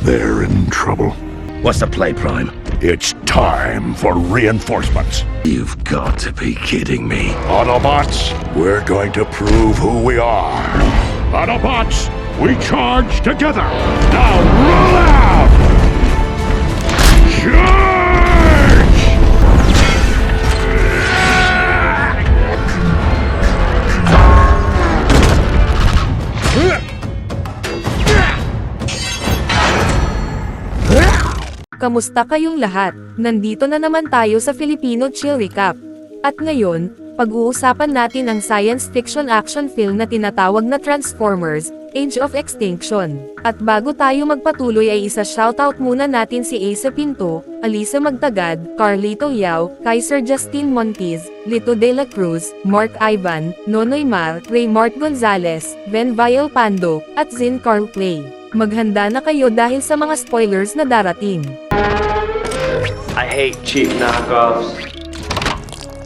They're in trouble. What's the play, Prime? It's time for reinforcements. You've got to be kidding me. Autobots, we're going to prove who we are. Autobots, we charge together. Now roll out! Charge! Kamusta kayong lahat? Nandito na naman tayo sa Filipino Chill Recap. At ngayon, pag-uusapan natin ang science fiction action film na tinatawag na Transformers: Age of Extinction. At bago tayo magpatuloy ay isa-shoutout muna natin si Ace Pinto, Alisa Magtagad, Carlito Yao, Kaiser Justin Montiz, Lito De La Cruz, Mark Ivan, Nonoy Mar, Raymart Gonzalez, Ben Vial Pando, at Zin Carl Clay. Maghanda na kayo dahil sa mga spoilers na darating. I hate cheap knockoffs.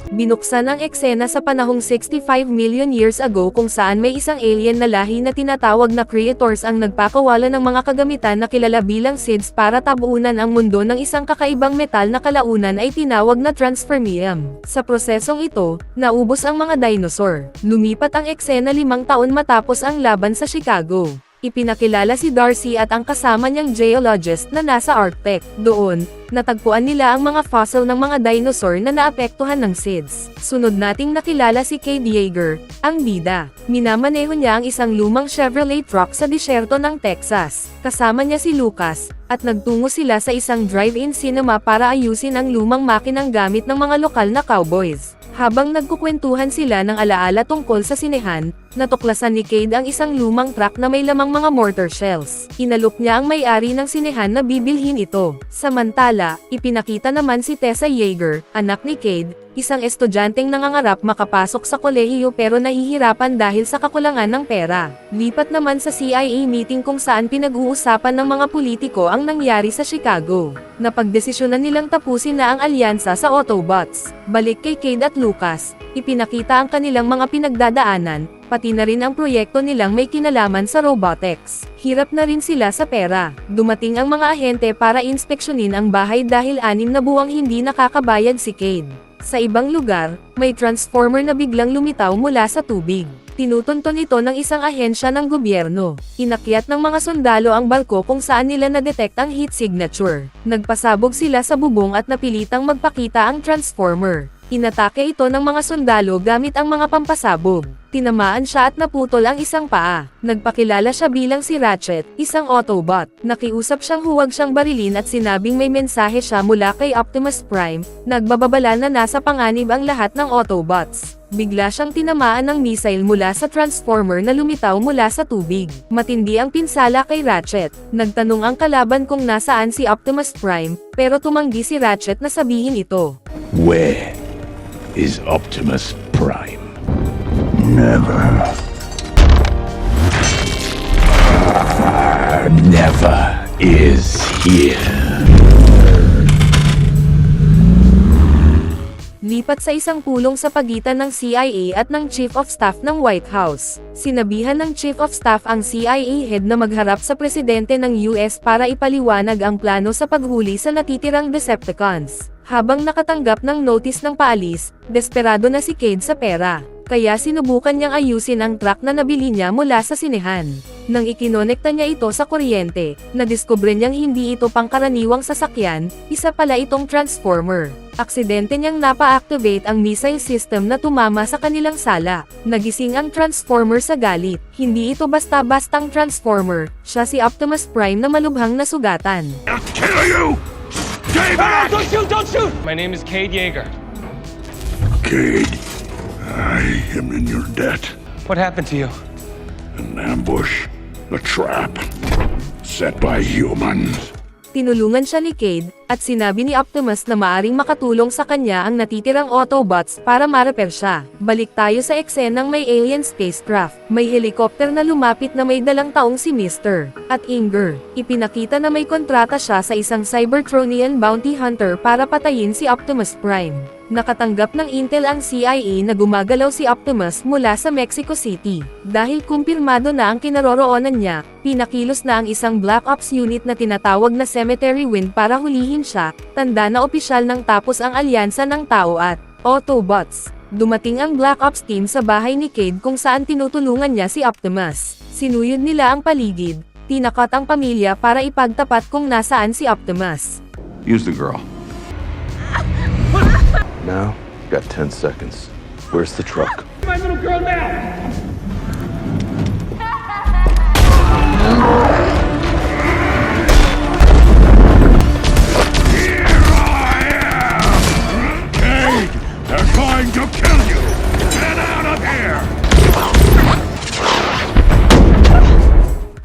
Binuksan ang eksena sa panahong 65 million years ago kung saan may isang alien na lahi na tinatawag na Creators ang nagpakawala ng mga kagamitan na kilala bilang seeds para tabunan ang mundo ng isang kakaibang metal na kalaunan ay tinawag na Transformium. Sa prosesong ito, naubos ang mga dinosaur. Lumipat ang eksena 5 taon matapos ang laban sa Chicago. Ipinakilala si Darcy at ang kasama niyang geologist na nasa Arctic. Doon, natagpuan nila ang mga fossil ng mga dinosaur na naapektuhan ng seeds. Sunod nating nakilala si Cade Yeager, ang bida. Minamaneho niya ang isang lumang Chevrolet truck sa disyerto ng Texas. Kasama niya si Lucas, at nagtungo sila sa isang drive-in cinema para ayusin ang lumang makinang gamit ng mga lokal na cowboys. Habang nagkukwentuhan sila ng alaala tungkol sa sinehan, natuklasan ni Cade ang isang lumang truck na may lamang mga mortar shells. Inalok niya ang may-ari ng sinehan na bibilhin ito. Samantala, ipinakita naman si Tessa Yeager, anak ni Cade, isang estudyanteng nangangarap makapasok sa kolehiyo pero nahihirapan dahil sa kakulangan ng pera. Lipat naman sa CIA meeting kung saan pinag-uusapan ng mga politiko ang nangyari sa Chicago. Napagdesisyonan nilang tapusin na ang alyansa sa Autobots. Balik kay Cade at Lucas, ipinakita ang kanilang mga pinagdadaanan, pati na rin ang proyekto nilang may kinalaman sa robotics. Hirap na rin sila sa pera. Dumating ang mga ahente para inspeksyonin ang bahay dahil 6 na buwang hindi nakakabayad si Cade. Sa ibang lugar, may transformer na biglang lumitaw mula sa tubig. Tinutunton ito ng isang ahensya ng gobyerno. Inakyat ng mga sundalo ang barko kung saan nila na-detect ang heat signature. Nagpasabog sila sa bubong at napilitang magpakita ang transformer. Inatake ito ng mga sundalo gamit ang mga pampasabog. Tinamaan siya at naputol ang isang paa. Nagpakilala siya bilang si Ratchet, isang Autobot. Nakiusap siyang huwag siyang barilin at sinabing may mensahe siya mula kay Optimus Prime, nagbababala na nasa panganib ang lahat ng Autobots. Bigla siyang tinamaan ng missile mula sa transformer na lumitaw mula sa tubig. Matindi ang pinsala kay Ratchet. Nagtanong ang kalaban kung nasaan si Optimus Prime, pero tumanggi si Ratchet na sabihin ito. Where is Optimus Prime? Never. Never is here. Lipat sa isang pulong sa pagitan ng CIA at ng Chief of Staff ng White House. Sinabihan ng Chief of Staff ang CIA head na magharap sa presidente ng US para ipaliwanag ang plano sa paghuli sa natitirang Decepticons. Habang nakatanggap ng notice ng paalis, desperado na si Cade sa pera. Kaya sinubukan niyang ayusin ang truck na nabili niya mula sa sinehan. Nang ikinonekta niya ito sa kuryente, nadiskubre niyang hindi ito pangkaraniwang sasakyan, isa pala itong transformer. Aksidente niyang napa-activate ang missile system na tumama sa kanilang sala. Nagising ang transformer sa galit. Hindi ito basta-bastang transformer, siya si Optimus Prime na malubhang nasugatan. I'll kill you! Stay back! Don't shoot! Don't shoot! My name is Cade Yeager. Cade, I am in your debt. What happened to you? An ambush. A trap. Set by humans. Tinulungan siya ni Cade, at sinabi ni Optimus na maaring makatulong sa kanya ang natitirang Autobots para ma-repair siya. Balik tayo sa eksenang may alien spacecraft. May helicopter na lumapit na may dalang taong si Mr. at Inger. Ipinakita na may kontrata siya sa isang Cybertronian bounty hunter para patayin si Optimus Prime. Nakatanggap ng intel ang CIA na gumagalaw si Optimus mula sa Mexico City. Dahil kumpirmado na ang kinaroroonan niya, pinakilos na ang isang Black Ops unit na tinatawag na Cemetery Wind para hulihin siya, tanda na opisyal nang tapos ang alyansa ng tao at Autobots. Dumating ang Black Ops team sa bahay ni Cade kung saan tinutulungan niya si Optimus. Sinuyod nila ang paligid, tinakat ang pamilya para ipagtapat kung nasaan si Optimus. Use the girl. Now, got 10 seconds. Where's the truck? Cade, they're going to kill you! Get out of here!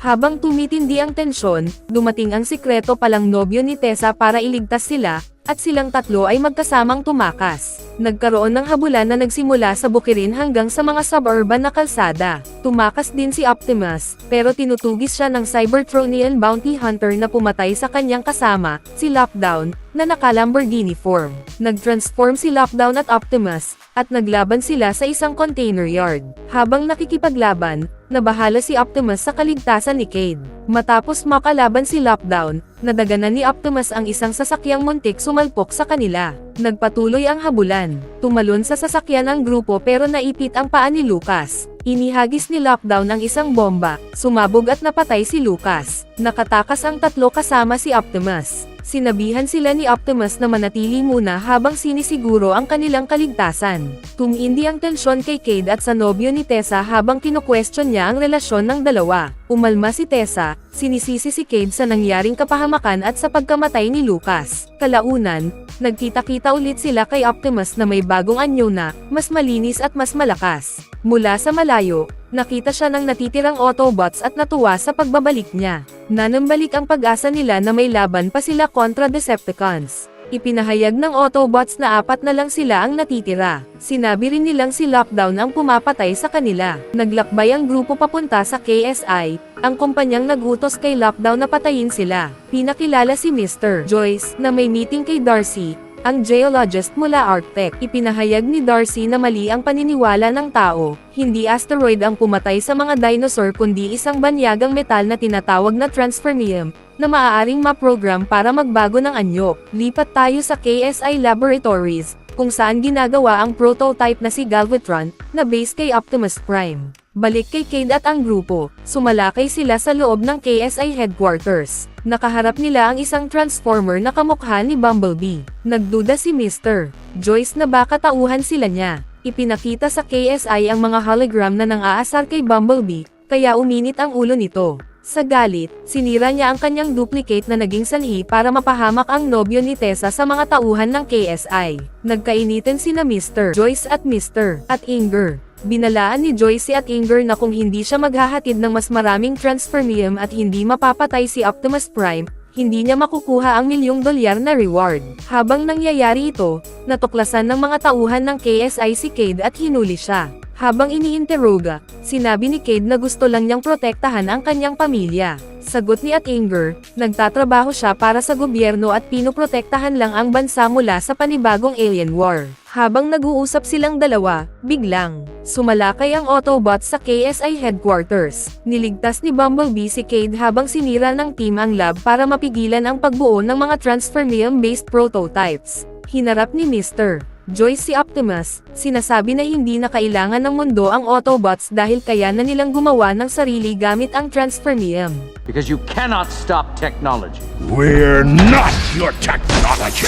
Habang tumitindi ang tensyon, dumating ang sikreto palang nobyo ni Tessa para iligtas sila, at silang tatlo ay magkasamang tumakas. Nagkaroon ng habulan na nagsimula sa bukirin hanggang sa mga suburban na kalsada. Tumakas din si Optimus, pero tinutugis siya ng Cybertronian bounty hunter na pumatay sa kanyang kasama, si Lockdown, na naka-Lamborghini form. Nag-transform si Lockdown at Optimus, at naglaban sila sa isang container yard. Habang nakikipaglaban, nabahala si Optimus sa kaligtasan ni Cade. Matapos makalaban si Lockdown, nadaganan ni Optimus ang isang sasakyang muntik sumalpok sa kanila. Nagpatuloy ang habulan. Tumalon sa sasakyan ang grupo pero naipit ang paa ni Lucas. Inihagis ni Lockdown ang isang bomba, sumabog at napatay si Lucas. Nakatakas ang tatlo kasama si Optimus. Sinabihan sila ni Optimus na manatili muna habang sinisiguro ang kanilang kaligtasan. Tumindi ang tensyon kay Cade at sa nobyo ni Tessa habang kino-question niya ang relasyon ng dalawa. Umalma si Tessa, sinisisi si Cade sa nangyaring kapahamakan at sa pagkamatay ni Lucas. Kalaunan, nagkita-kita ulit sila kay Optimus na may bagong anyo na, mas malinis at mas malakas. Mula sa malayo, nakita siya ng natitirang Autobots at natuwa sa pagbabalik niya. Nanambalik ang pag-asa nila na may laban pa sila kontra Decepticons. Ipinahayag ng Autobots na 4 na lang sila ang natitira. Sinabi rin nilang si Lockdown ang pumapatay sa kanila. Naglakbay ang grupo papunta sa KSI, ang kumpanyang nagutos kay Lockdown na patayin sila. Pinakilala si Mr. Joyce na may meeting kay Darcy, ang geologist mula Arctech. Ipinahayag ni Darcy na mali ang paniniwala ng tao. Hindi asteroid ang pumatay sa mga dinosaur kundi isang banyagang metal na tinatawag na transfermium, na maaaring ma-program para magbago ng anyo. Lipat tayo sa KSI Laboratories, kung saan ginagawa ang prototype na si Galvatron, na base kay Optimus Prime. Balik kay Cade at ang grupo, sumalakay sila sa loob ng KSI headquarters. Nakaharap nila ang isang transformer na kamukha ni Bumblebee. Nagduda si Mr. Joyce na baka tauhan sila niya. Ipinakita sa KSI ang mga hologram na nang-aasar kay Bumblebee, kaya uminit ang ulo nito. Sa galit, sinira niya ang kanyang duplicate na naging sanhi para mapahamak ang nobyo ni Tessa sa mga tauhan ng KSI. Nagkainitan sina Mr. Joyce at Mr. at Inger. Binalaan ni Joyce at Inger na kung hindi siya maghahatid ng mas maraming transfermium at hindi mapapatay si Optimus Prime, hindi niya makukuha ang $1,000,000 na reward. Habang nangyayari ito, natuklasan ng mga tauhan ng KSI si Cade at hinuli siya. Habang iniinteroga, sinabi ni Cade na gusto lang niyang protektahan ang kanyang pamilya. Sagot ni Inger, nagtatrabaho siya para sa gobyerno at pinoprotektahan lang ang bansa mula sa panibagong alien war. Habang nag-uusap silang dalawa, biglang sumalakay ang Autobots sa KSI headquarters. Niligtas ni Bumblebee si Cade habang sinira ng team ang lab para mapigilan ang pagbuo ng mga transfermium-based prototypes. Hinarap ni Mr. Joyce si Optimus, sinasabi na hindi na kailangan ng mundo ang Autobots dahil kaya na nilang gumawa ng sarili gamit ang transfermium. Because you cannot stop technology. We're not your technology!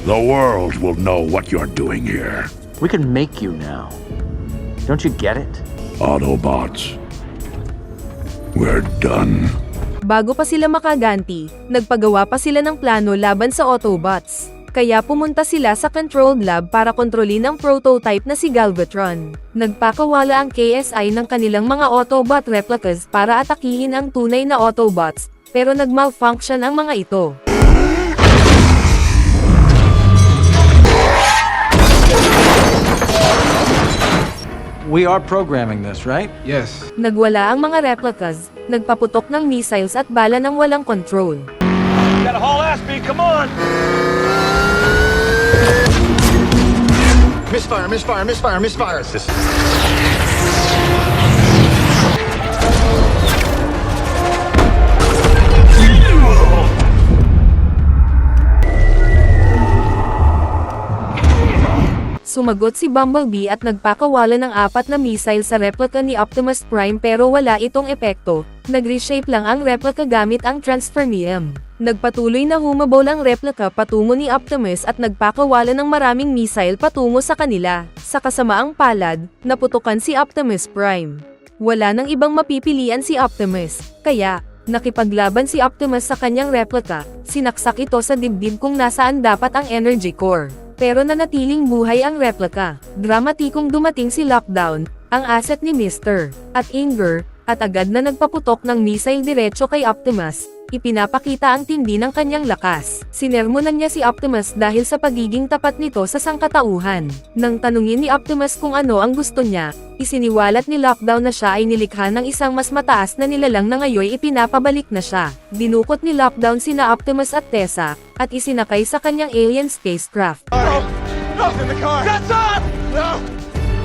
The world will know what you're doing here. We can make you now. Don't you get it? Autobots. We're done. Bago pa sila makaganti, nagpagawa pa sila ng plano laban sa Autobots. Kaya pumunta sila sa controlled lab para kontrolin ang prototype na si Galvatron. Nagpakawala ang KSI ng kanilang mga Autobot replicas para atakihin ang tunay na Autobots, pero nag-malfunction ang mga ito. We are programming this, right? Yes. Nagwala ang mga replicas, nagpaputok ng missiles at bala ng walang control. Got a whole ass beat, come on! Misfire, misfire, misfire, misfire. Sumagot si Bumblebee at nagpakawala ng 4 na missile sa replica ni Optimus Prime pero wala itong epekto, nag-reshape lang ang replica gamit ang Transformium. Nagpatuloy na humabol ang replica patungo ni Optimus at nagpakawala ng maraming missile patungo sa kanila. Sa kasamaang palad, naputukan si Optimus Prime. Wala nang ibang mapipilian si Optimus, kaya, nakipaglaban si Optimus sa kanyang replica, sinaksak ito sa dibdib kung nasaan dapat ang energy core. Pero nanatiling buhay ang replica. Dramatikong dumating si Lockdown, ang asset ni Mr. at Inger, at agad na nagpaputok ng missile diretso kay Optimus. Ipinapakita ang tindi ng kanyang lakas. Sinermonan niya si Optimus dahil sa pagiging tapat nito sa sangkatauhan. Nang tanungin ni Optimus kung ano ang gusto niya, isiniwalat ni Lockdown na siya ay nilikha ng isang mas mataas na nilalang na ngayon ipinapabalik na siya. Dinukot ni Lockdown sina Optimus at Tessa, at isinakay sa kanyang alien spacecraft. No! In the car! Tessa! No!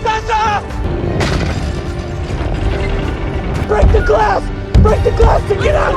Tessa! Break the glass! Break the glass to get out!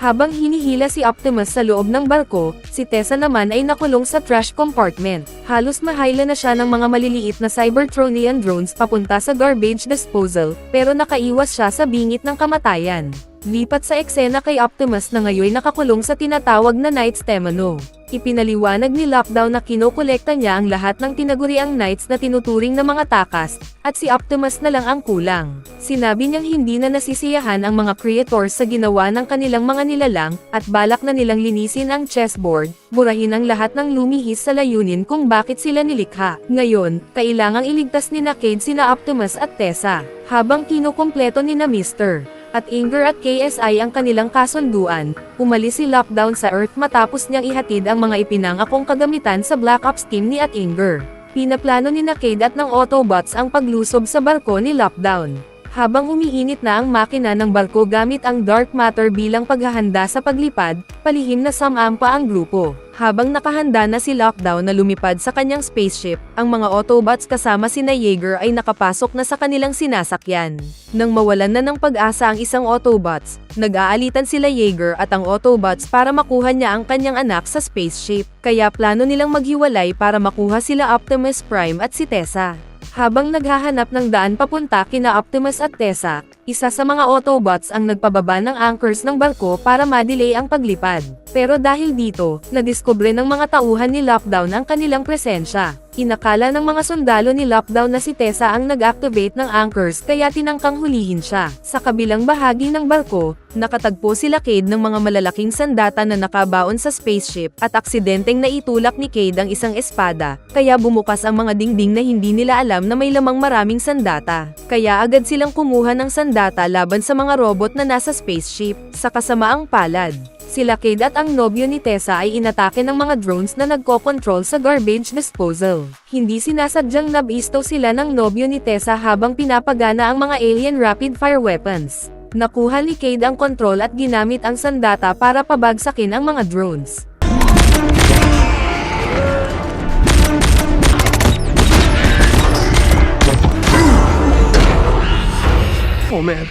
Habang hinihila si Optimus sa loob ng barko, si Tessa naman ay nakulong sa trash compartment. Halos mahayla na siya ng mga maliliit na Cybertronian drones papunta sa garbage disposal, pero nakaiwas siya sa bingit ng kamatayan. Lipat sa eksena kay Optimus na ngayon nakakulong sa tinatawag na Knights Temano. Ipinaliwanag ni Lockdown na kinokolekta niya ang lahat ng tinaguriang Knights na tinuturing na mga takas, at si Optimus na lang ang kulang. Sinabi niyang hindi na nasisiyahan ang mga creators sa ginawa ng kanilang mga nilalang, at balak na nilang linisin ang chessboard, burahin ang lahat ng lumihis sa layunin kung bakit sila nilikha. Ngayon, kailangang iligtas ni Cade sina Optimus at Tessa, habang kinukumpleto ni na Mr. at Inger at KSI ang kanilang kasunduan, umalis si Lockdown sa Earth matapos niyang ihatid ang mga ipinangakong kagamitan sa Black Ops team ni at Inger. Pinaplano ni Cade at ng Autobots ang paglusob sa barko ni Lockdown. Habang umiinit na ang makina ng barko gamit ang dark matter bilang paghahanda sa paglipad, palihim na sumampa ang grupo. Habang nakahanda na si Lockdown na lumipad sa kanyang spaceship, ang mga Autobots kasama sina Yeager ay nakapasok na sa kanilang sinasakyan. Nang mawalan na ng pag-asa ang isang Autobots, nag-aalitan sila Yeager at ang Autobots para makuha niya ang kanyang anak sa spaceship, kaya plano nilang maghiwalay para makuha sila Optimus Prime at si Tessa. Habang naghahanap ng daan papunta kina Optimus at Tessa, isa sa mga Autobots ang nagpababa ng anchors ng barko para ma-delay ang paglipad. Pero dahil dito, nadiskubre ng mga tauhan ni Lockdown ang kanilang presensya. Inakala ng mga sundalo ni Lockdown na si Tessa ang nag-activate ng anchors kaya tinangkang hulihin siya. Sa kabilang bahagi ng barko, nakatagpo sila Cade ng mga malalaking sandata na nakabaon sa spaceship at aksidenteng naitulak ni Cade ang isang espada, kaya bumukas ang mga dingding na hindi nila alam na may lamang maraming sandata. Kaya agad silang kumuha ng sandata laban sa mga robot na nasa spaceship. Sa kasamaang palad, sila Cade at ang nobyo ni Tessa ay inatake ng mga drones na nagko-control sa garbage disposal. Hindi sinasadyang nabisto sila ng nobyo ni Tessa habang pinapagana ang mga alien rapid-fire weapons. Nakuha ni Cade ang kontrol at ginamit ang sandata para pabagsakin ang mga drones. Oh man,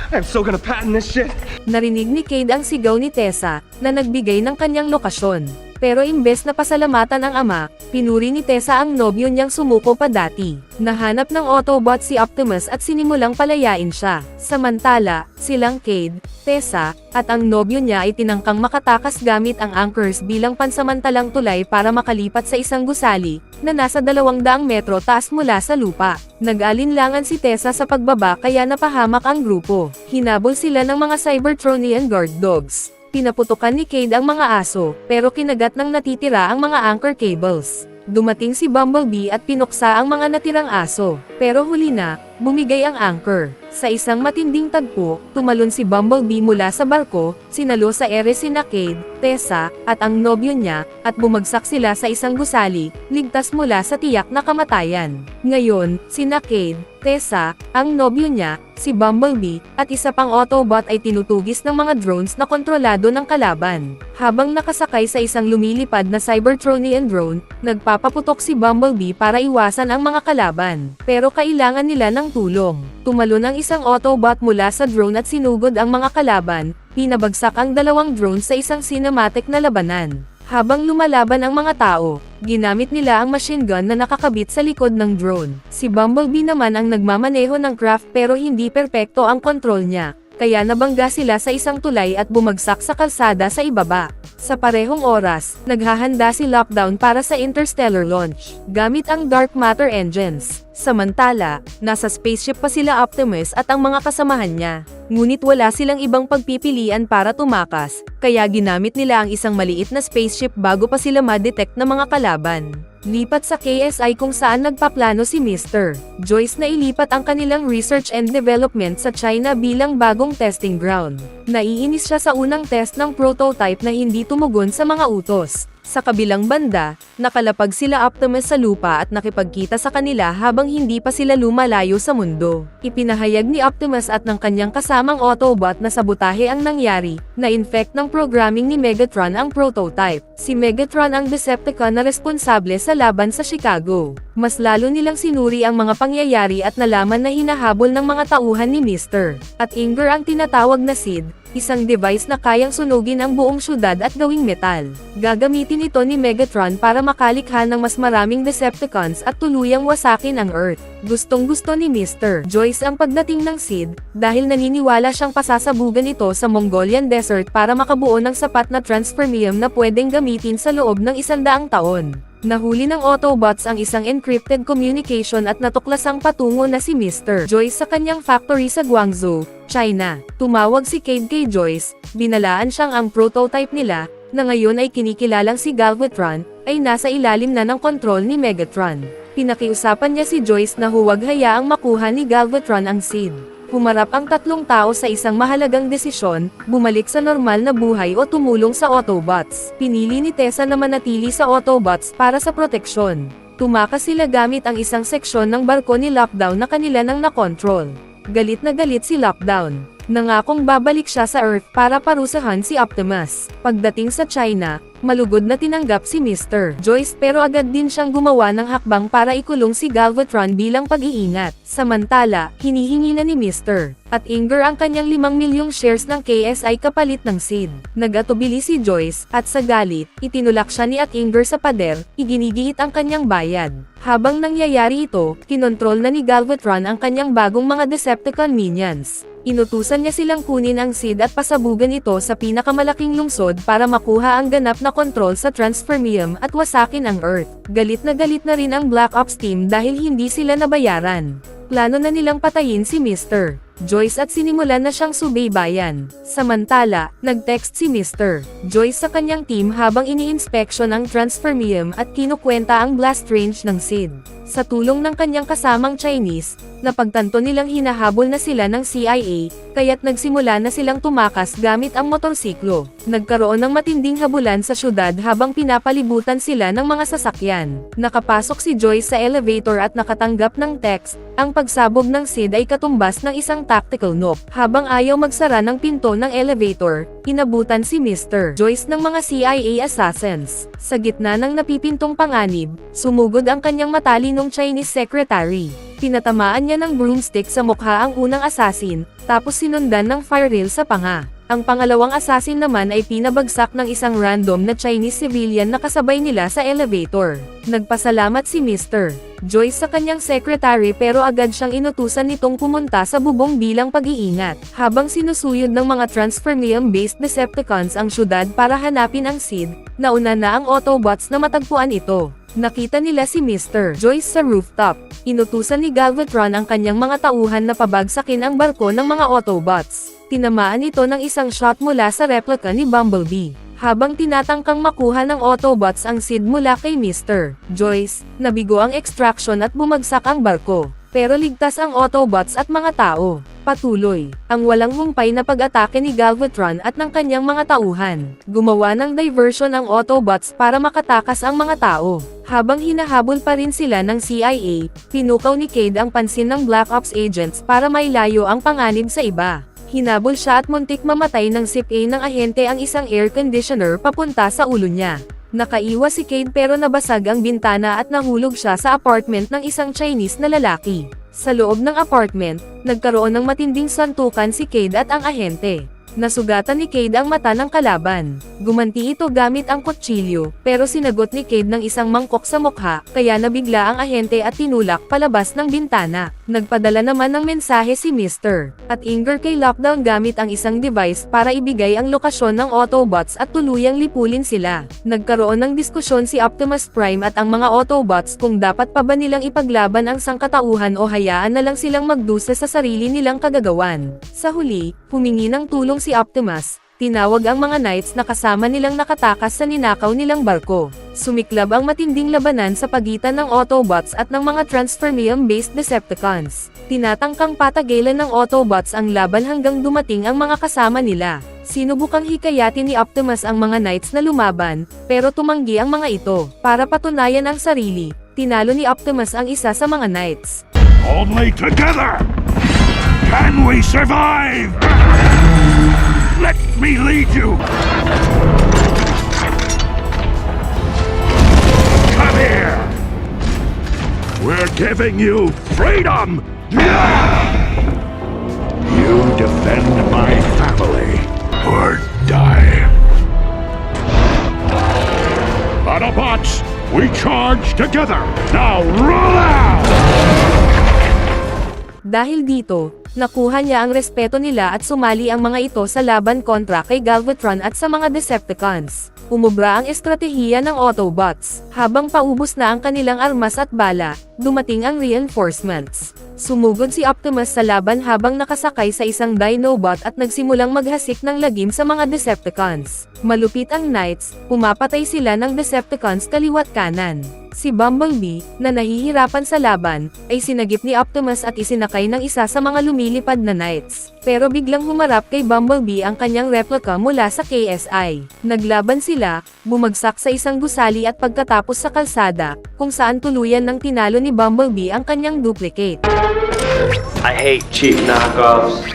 I'm so gonna patent this shit. Narinig ni Cade ang sigaw ni Tessa, na nagbigay ng kanyang lokasyon. Pero imbes na pasalamatan ang ama, pinuri ni Tessa ang nobyo niyang sumuko pa dati. Nahanap ng Autobot si Optimus at sinimulang palayain siya. Samantala, silang Cade, Tessa, at ang nobyo niya ay tinangkang makatakas gamit ang anchors bilang pansamantalang tulay para makalipat sa isang gusali, na nasa 200 metro taas mula sa lupa. Nag-alinlangan si Tessa sa pagbaba kaya napahamak ang grupo. Hinabol sila ng mga Cybertronian guard dogs. Pinaputukan ni Cade ang mga aso, pero kinagat ng natitira ang mga anchor cables. Dumating si Bumblebee at pinuksa ang mga natirang aso, pero huli na, bumigay ang anchor. Sa isang matinding tagpo, tumalon si Bumblebee mula sa barko, sinalo sa ere sina Cade, Tessa, at ang nobyo niya, at bumagsak sila sa isang gusali, ligtas mula sa tiyak na kamatayan. Ngayon, sina Cade, Tessa, ang nobyo niya, si Bumblebee, at isa pang Autobot ay tinutugis ng mga drones na kontrolado ng kalaban. Habang nakasakay sa isang lumilipad na Cybertronian drone, nagpapaputok si Bumblebee para iwasan ang mga kalaban. Pero kailangan nila ng tulong. Tumalon ang isang Autobot mula sa drone at sinugod ang mga kalaban, pinabagsak ang dalawang drone sa isang cinematic na labanan. Habang lumalaban ang mga tao, ginamit nila ang machine gun na nakakabit sa likod ng drone. Si Bumblebee naman ang nagmamaneho ng craft pero hindi perpekto ang kontrol niya, kaya nabangga sila sa isang tulay at bumagsak sa kalsada sa ibaba. Sa parehong oras, naghahanda si Lockdown para sa interstellar launch, gamit ang dark matter engines. Samantala, nasa spaceship pa sila Optimus at ang mga kasamahan niya. Ngunit wala silang ibang pagpipilian para tumakas, kaya ginamit nila ang isang maliit na spaceship bago pa sila ma-detect na mga kalaban. Lipat sa KSI kung saan nagpaplano si Mr. Joyce na ilipat ang kanilang research and development sa China bilang bagong testing ground. Naiinis siya sa unang test ng prototype na hindi tumugon sa mga utos. Sa kabilang banda, nakalapag sila Optimus sa lupa at nakipagkita sa kanila habang hindi pa sila lumalayo sa mundo. Ipinahayag ni Optimus at ng kanyang kasamang Autobot na sabotahe ang nangyari, na-infect ng programming ni Megatron ang prototype. Si Megatron ang Decepticon na responsable sa laban sa Chicago. Mas lalo nilang sinuri ang mga pangyayari at nalaman na hinahabol ng mga tauhan ni Mr. at Inger ang tinatawag na Sid, isang device na kayang sunugin ang buong syudad at gawing metal. Gagamitin ito ni Megatron para makalikha ng mas maraming Decepticons at tuluyang wasakin ang Earth. Gustong-gusto ni Mr. Joyce ang pagdating ng Sid, dahil naniniwala siyang pasasabugan ito sa Mongolian Desert para makabuo ng sapat na transfermium na pwedeng gamitin sa loob ng 100 taon. Nahuli ng Autobots ang isang encrypted communication at natuklasang patungo na si Mr. Joyce sa kanyang factory sa Guangzhou, China. Tumawag si Cade kay Joyce, binalaan siyang ang prototype nila, na ngayon ay kinikilalang si Galvatron, ay nasa ilalim na ng kontrol ni Megatron. Pinakiusapan niya si Joyce na huwag hayaang makuha ni Galvatron ang Sid. Humarap ang tatlong tao sa isang mahalagang desisyon, bumalik sa normal na buhay o tumulong sa Autobots. Pinili ni Tessa na manatili sa Autobots para sa proteksyon. Tumakas sila gamit ang isang seksyon ng barko ni Lockdown na kanila nang nakontrol. Galit na galit si Lockdown. Nangakong babalik siya sa Earth para parusahan si Optimus. Pagdating sa China, malugod na tinanggap si Mr. Joyce pero agad din siyang gumawa ng hakbang para ikulong si Galvatron bilang pag-iingat. Samantala, hinihingi na ni Mr. at Inger ang kanyang 5 milyong shares ng KSI kapalit ng Sid. Nagatubili si Joyce, at sa galit, itinulak siya ni Inger sa pader, iginigiit ang kanyang bayad. Habang nangyayari ito, kinontrol na ni Galvatron ang kanyang bagong mga Decepticon minions. Inutusan niya silang kunin ang Sid at pasabugan ito sa pinakamalaking lungsod para makuha ang ganap na kontrol sa transfermium at wasakin ang Earth. Galit na rin ang Black Ops team dahil hindi sila nabayaran. Plano na nilang patayin si Mr. Joyce at sinimulan na siyang subaybayan. Samantala, nag-text si Mr. Joyce sa kanyang team habang ini-inspection ang transfermium at kinukwenta ang blast range ng Sid. Sa tulong ng kanyang kasamang Chinese, napagtanto nilang hinahabol na sila ng CIA, kaya't nagsimula na silang tumakas gamit ang motorsiklo. Nagkaroon ng matinding habulan sa syudad habang pinapalibutan sila ng mga sasakyan. Nakapasok si Joyce sa elevator at nakatanggap ng text, ang pagsabog ng Sid ay katumbas ng isang tactical nuke. Habang ayaw magsara ng pinto ng elevator, inabutan si Mr. Joyce ng mga CIA assassins. Sa gitna ng napipintong panganib, sumugod ang kanyang matalinong Chinese secretary. Pinatamaan niya ng broomstick sa mukha ang unang assassin, tapos sinundan ng fire rail sa panga. Ang pangalawang assassin naman ay pinabagsak ng isang random na Chinese civilian na kasabay nila sa elevator. Nagpasalamat si Mr. Joyce sa kanyang secretary pero agad siyang inutusan nitong pumunta sa bubong bilang pag-iingat. Habang sinusuyod ng mga transfermium-based Decepticons ang syudad para hanapin ang Sid, nauna na ang Autobots na matagpuan ito. Nakita nila si Mr. Joyce sa rooftop. Inutusan ni Galvatron ang kanyang mga tauhan na pabagsakin ang barko ng mga Autobots. Tinamaan ito ng isang shot mula sa replica ni Bumblebee. Habang tinatangkang makuha ng Autobots ang Sid mula kay Mr. Joyce, nabigo ang extraction at bumagsak ang barko. pero ligtas ang Autobots at mga tao. Patuloy ang walang humpay na pag-atake ni Galvatron at ng kanyang mga tauhan. Gumawa ng diversion ang Autobots para makatakas ang mga tao. Habang hinahabol pa rin sila ng CIA, pinukaw ni Cade ang pansin ng Black Ops agents para mailayo ang panganib sa iba. Hinabol siya at muntik mamatay ng sip-A ng ahente ang isang air conditioner papunta sa ulo niya. Nakaiwas si Cade pero nabasag ang bintana at nahulog siya sa apartment ng isang Chinese na lalaki. Sa loob ng apartment, nagkaroon ng matinding santukan si Cade at ang ahente. Nasugatan ni Cade ang mata ng kalaban. Gumanti ito gamit ang kutsilyo, pero sinagot ni Cade ng isang mangkok sa mukha, kaya nabigla ang ahente at tinulak palabas ng bintana. Nagpadala naman ng mensahe si Mr. at Inger kay Lockdown gamit ang isang device para ibigay ang lokasyon ng Autobots at tuluyang lipulin sila. Nagkaroon ng diskusyon si Optimus Prime at ang mga Autobots kung dapat pa ba nilang ipaglaban ang sangkatauhan o hayaan na lang silang magdusa sa sarili nilang kagagawan. Sa huli, humingi ng tulong si Optimus. Tinawag ang mga Knights na kasama nilang nakatakas sa ninakaw nilang barko. Sumiklab ang matinding labanan sa pagitan ng Autobots at ng mga Transformium-based Decepticons. Tinatangkang patagalan ng Autobots ang laban hanggang dumating ang mga kasama nila. Sinubukang hikayatin ni Optimus ang mga Knights na lumaban, pero tumanggi ang mga ito. Para patunayan ang sarili, tinalo ni Optimus ang isa sa mga Knights. Only together can we survive! Let me lead you! Come here! We're giving you freedom! You defend my family, or die. Autobots, we charge together! Now roll out! Dahil dito, nakuha niya ang respeto nila at sumali ang mga ito sa laban kontra kay Galvatron at sa mga Decepticons. Umubra ang estratehiya ng Autobots. Habang paubos na ang kanilang armas at bala, dumating ang reinforcements. Sumugod si Optimus sa laban habang nakasakay sa isang Dinobot at nagsimulang maghasik ng lagim sa mga Decepticons. Malupit ang Knights, pumapatay sila ng Decepticons kaliwat kanan. Si Bumblebee, na nahihirapan sa laban, ay sinagip ni Optimus at isinakay ng isa sa mga lumilipad na Knights. Pero biglang humarap kay Bumblebee ang kanyang replica mula sa KSI. Naglaban sila, bumagsak sa isang gusali at pagkatapos sa kalsada, kung saan tuluyan ng tinalo ni Bumblebee ang kanyang duplicate. I hate cheap knockoffs.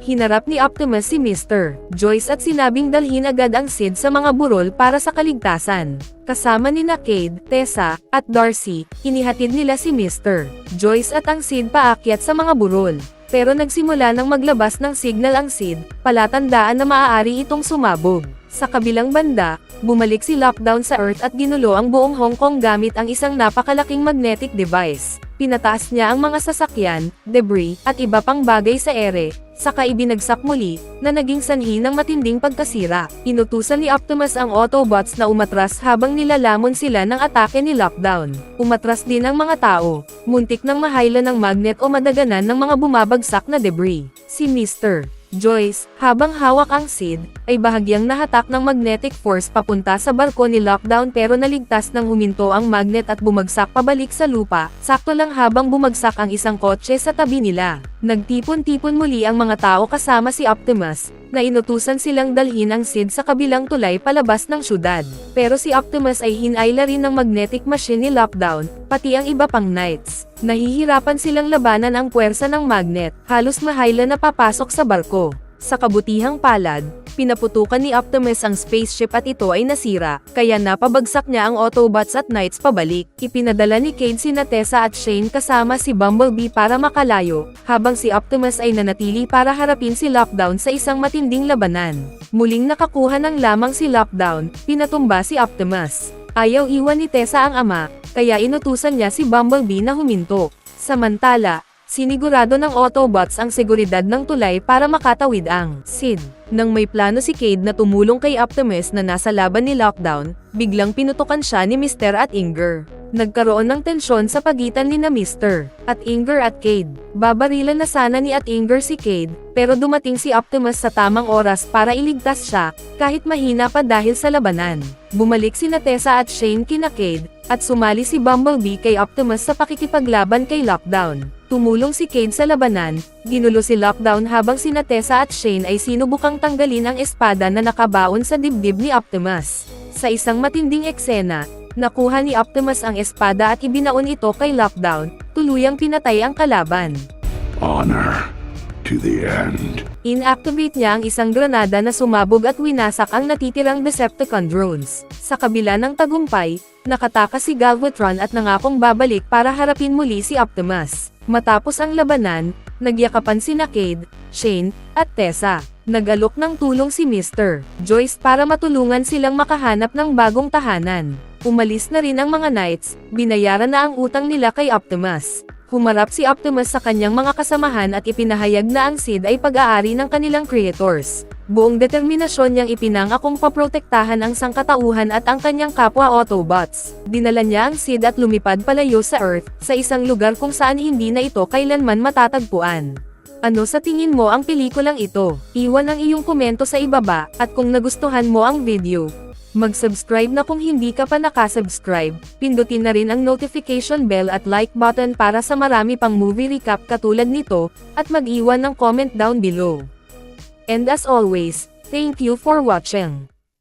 Hinarap ni Optimus si Mr. Joyce at sinabing dalhin agad ang Sid sa mga burol para sa kaligtasan. Kasama ni Cade, Tessa, at Darcy, inihatid nila si Mr. Joyce at ang Sid paakyat sa mga burol. Pero nagsimula nang maglabas ng signal ang Sid, palatandaan na maaari itong sumabog. Sa kabilang banda, bumalik si Lockdown sa Earth at ginulo ang buong Hong Kong gamit ang isang napakalaking magnetic device. Pinataas niya ang mga sasakyan, debris, at iba pang bagay sa ere, saka ibinagsak muli, na naging sanhi ng matinding pagkasira. Inutusan ni Optimus ang Autobots na umatras habang nilalamon sila ng atake ni Lockdown. Umatras din ang mga tao, muntik nang mahayla ng magnet o madaganan ng mga bumabagsak na debris. Si Mr. Joyce, habang hawak ang Sid, ay bahagyang nahatak ng magnetic force papunta sa barko ni Lockdown pero naligtas nang huminto ang magnet at bumagsak pabalik sa lupa, sakto lang habang bumagsak ang isang kotse sa tabi nila. Nagtipon-tipon muli ang mga tao kasama si Optimus, na inutusan silang dalhin ang Sid sa kabilang tulay palabas ng syudad. Pero si Optimus ay hinayla rin ng magnetic machine ni Lockdown, pati ang iba pang Knights. Nahihirapan silang labanan ang puwersa ng magnet, halos mahayla na papasok sa barko. Sa kabutihang palad, pinaputukan ni Optimus ang spaceship at ito ay nasira, kaya napabagsak niya ang Autobots at Knights pabalik. Ipinadala ni Cade sina Tessa at Shane kasama si Bumblebee para makalayo, habang si Optimus ay nanatili para harapin si Lockdown sa isang matinding labanan. Muling nakakuha ng lamang si Lockdown, pinatumba si Optimus. Ayaw iwan ni Tessa ang ama, kaya inutusan niya si Bumblebee na huminto. Samantala, sinigurado ng Autobots ang seguridad ng tulay para makatawid ang Sid. Nang may plano si Cade na tumulong kay Optimus na nasa laban ni Lockdown, biglang pinutukan siya ni Mr. at Inger. Nagkaroon ng tensyon sa pagitan ni na Mr. at Inger at Cade. Babarilan na sana ni at Inger si Cade, pero dumating si Optimus sa tamang oras para iligtas siya, kahit mahina pa dahil sa labanan. Bumalik sina Tessa at Shane kina Cade, at sumali si Bumblebee kay Optimus sa pakikipaglaban kay Lockdown. Tumulong si Cade sa labanan, ginulo si Lockdown habang sina Tessa at Shane ay sinubukang tanggalin ang espada na nakabaon sa dibdib ni Optimus. Sa isang matinding eksena, nakuha ni Optimus ang espada at ibinaon ito kay Lockdown, tuluyang pinatay ang kalaban. Honor to the end. Inactivate niya ang isang granada na sumabog at winasak ang natitirang Decepticon drones. Sa kabila ng tagumpay, nakatakas si Galvatron at nangakong babalik para harapin muli si Optimus. Matapos ang labanan, nagyakapan sina Cade, Shane, at Tessa. Nag-alok ng tulong si Mr. Joyce para matulungan silang makahanap ng bagong tahanan. Umalis na rin ang mga Knights, binayaran na ang utang nila kay Optimus. Humarap si Optimus sa kanyang mga kasamahan at ipinahayag na ang Seed ay pag-aari ng kanilang creators. Buong determinasyon niyang ipinangakong paprotektahan ang sangkatauhan at ang kanyang kapwa Autobots. Dinala niya ang Seed at lumipad palayo sa Earth, sa isang lugar kung saan hindi na ito kailanman matatagpuan. Ano sa tingin mo ang pelikulang ito? Iwan ang iyong komento sa ibaba, at kung nagustuhan mo ang video, mag-subscribe na kung hindi ka pa nakasubscribe, pindutin na rin ang notification bell at like button para sa marami pang movie recap katulad nito, at mag-iwan ng comment down below. And as always, thank you for watching.